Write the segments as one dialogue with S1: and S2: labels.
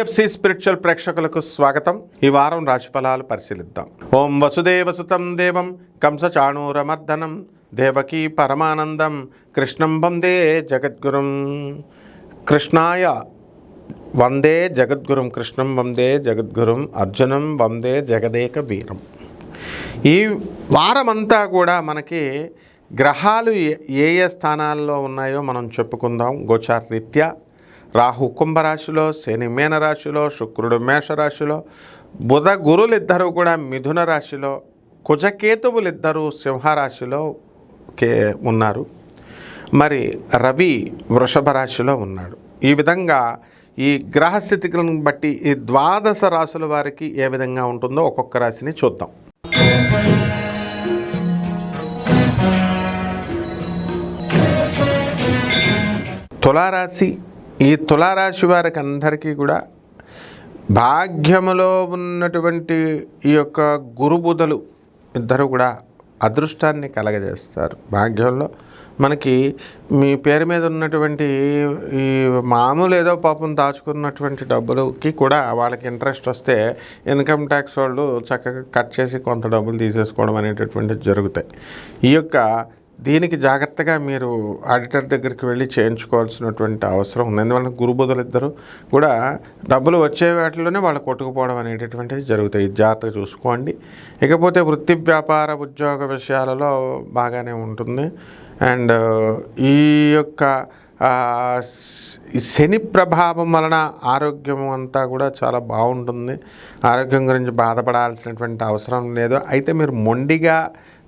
S1: TFC spiritual ప్రేక్షకులకు స్వాగతం. ఈ వారం రాశిఫలాలు పరిశీలిద్దాం. ఓం వసుదేవసుతం దేవం కంసచాణూరమర్దనం దేవకీ పరమానందం కృష్ణం వందే జగద్గురుం. కృష్ణాయ వందే జగద్గురుం, కృష్ణం వందే జగద్గురుం, అర్జునం వందే జగదేక వీరం. ఈ వారమంతా కూడా మనకి గ్రహాలు ఏ ఏ స్థానాల్లో ఉన్నాయో మనం చెప్పుకుందాం. గోచార రీత్యా రాహు కుంభరాశిలో, శని మీనరాశిలో, శుక్రుడు మేషరాశిలో, బుధ గురులు ఇద్దరు కూడా మిథున రాశిలో, కుజకేతువులిద్దరూ సింహరాశిలో ఉన్నారు. మరి రవి వృషభ రాశిలో ఉన్నాడు. ఈ విధంగా ఈ గ్రహస్థితిలను బట్టి ఈ ద్వాదశ రాశుల వారికి ఏ విధంగా ఉంటుందో ఒక్కొక్క రాశిని చూద్దాం. తులారాశి. ఈ తులారాశి వారికి అందరికీ కూడా భాగ్యములో ఉన్నటువంటి ఈ యొక్క గురుబుధులు ఇద్దరు కూడా అదృష్టాన్ని కలగజేస్తారు. భాగ్యంలో మనకి మీ పేరు మీద ఉన్నటువంటి ఈ మామూలు ఏదో పాపం దాచుకున్నటువంటి డబ్బులకి కూడా వాళ్ళకి ఇంట్రెస్ట్ వస్తే ఇన్కమ్ ట్యాక్స్ వాళ్ళు చక్కగా కట్ చేసి కొంత డబ్బులు తీసేసుకోవడం అనేటటువంటివి జరుగుతాయి. ఈ యొక్క దీనికి జాగ్రత్తగా మీరు ఆడిటర్ దగ్గరికి వెళ్ళి చేయించుకోవాల్సినటువంటి అవసరం ఉంది. ఎందువల్ల గురుబుధులు ఇద్దరు కూడా డబ్బులు వచ్చే వాటిలోనే వాళ్ళు కొట్టుకుపోవడం అనేటటువంటివి జరుగుతాయి. జాగ్రత్తగా చూసుకోండి. ఇకపోతే వృత్తి వ్యాపార ఉద్యోగ విషయాలలో బాగానే ఉంటుంది. అండ్ ఈ యొక్క శని ప్రభావం వలన ఆరోగ్యం అంతా కూడా చాలా బాగుంటుంది. ఆరోగ్యం గురించి బాధపడాల్సినటువంటి అవసరం లేదు. అయితే మీరు మొండిగా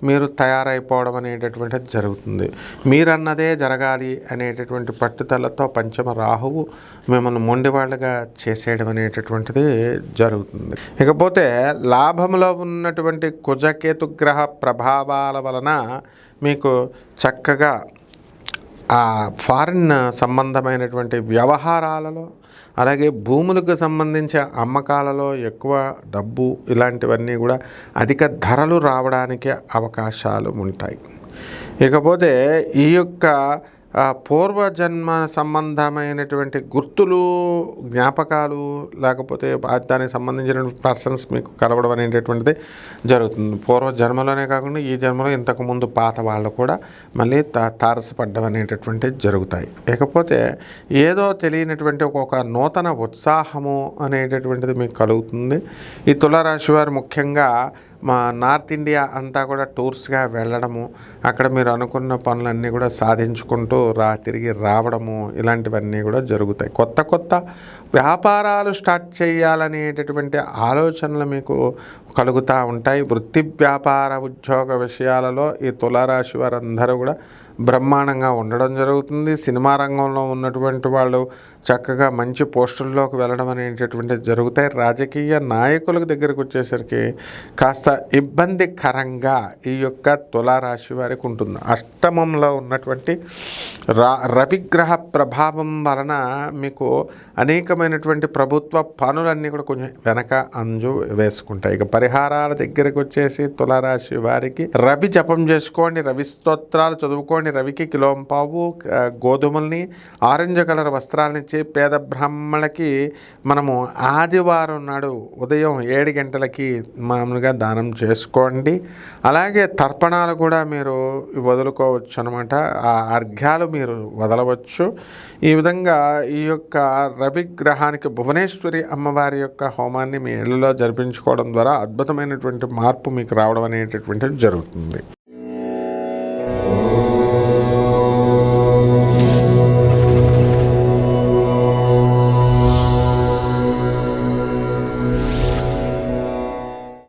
S1: మీరు తయారైపోవడం అనేటటువంటిది జరుగుతుంది. మీరన్నదే జరగాలి అనేటటువంటి పట్టుదలతో పంచమ రాహువు మిమ్మల్ని మొండివాళ్ళగా చేసేయడం అనేటటువంటిది జరుగుతుంది. ఇకపోతే లాభంలో ఉన్నటువంటి కుజకేతు గ్రహ ప్రభావాల వలన మీకు చక్కగా ఆ ఫారిన్ సంబంధమైనటువంటి వ్యవహారాలలో, అలాగే భూములకు సంబంధించిన అమ్మకాలలో ఎక్కువ డబ్బు ఇలాంటివన్నీ కూడా అధిక ధరలు రావడానికి అవకాశాలు ఉంటాయి. ఇకపోతే ఈ యొక్క పూర్వజన్మ సంబంధమైనటువంటి గుర్తులు, జ్ఞాపకాలు, లేకపోతే దానికి సంబంధించిన పర్సన్స్ మీకు కలవడం అనేటటువంటిది జరుగుతుంది. పూర్వజన్మలోనే కాకుండా ఈ జన్మలో ఇంతకుముందు పాత వాళ్ళు కూడా మళ్ళీ తారసపడ్డం అనేటటువంటిది జరుగుతాయి. ఇకపోతే ఏదో తెలియనటువంటి ఒక నూతన ఉత్సాహము అనేటటువంటిది మీకు కలుగుతుంది. ఈ తులారాశి వారు ముఖ్యంగా మా నార్త్ ఇండియా అంతా కూడా టూర్స్గా వెళ్ళడము, అక్కడ మీరు అనుకున్న పనులన్నీ కూడా సాధించుకుంటూ తిరిగి రావడము, ఇలాంటివన్నీ కూడా జరుగుతాయి. కొత్త కొత్త వ్యాపారాలు స్టార్ట్ చేయాలనేటటువంటి ఆలోచనలు మీకు కలుగుతూ ఉంటాయి. వృత్తి వ్యాపార ఉద్యోగ విషయాలలో ఈ తులారాశి వారందరూ కూడా బ్రహ్మాండంగా ఉండడం జరుగుతుంది. సినిమా రంగంలో ఉన్నటువంటి వాళ్ళు చక్కగా మంచి పోస్టుల్లోకి వెళ్ళడం అనేటటువంటిది జరుగుతాయి. రాజకీయ నాయకుల దగ్గరకు వచ్చేసరికి కాస్త ఇబ్బందికరంగా ఈ యొక్క తులారాశి వారికి ఉంటుంది. అష్టమంలో ఉన్నటువంటి రవిగ్రహ ప్రభావం వలన మీకు అనేకమైనటువంటి ప్రభుత్వ పనులన్నీ కూడా కొంచెం వెనక అంజు వేసుకుంటాయి. ఇక పరిహారాల దగ్గరకు వచ్చేసి తులారాశి వారికి రవి జపం చేసుకోండి, రవి స్తోత్రాలు చదువుకోండి. రవికి కిలోంపావు గోధుమల్ని, ఆరెంజ్ కలర్ వస్త్రాలనిచ్చి పేద బ్రాహ్మణులకి మనము ఆదివారం నాడు ఉదయం 7 గంటలకి మామూలుగా దానం చేసుకోండి. అలాగే తర్పణాలు కూడా మీరు వదులుకోవచ్చు అనమాట. ఆ అర్ఘ్యాలు మీరు వదలవచ్చు. ఈ విధంగా ఈ యొక్క రవిగ్రహానికి భువనేశ్వరి అమ్మవారి యొక్క హోమాన్ని మీ ఇళ్లలో జరిపించుకోవడం ద్వారా అద్భుతమైనటువంటి మార్పు మీకు రావడం అనేటటువంటిది జరుగుతుంది.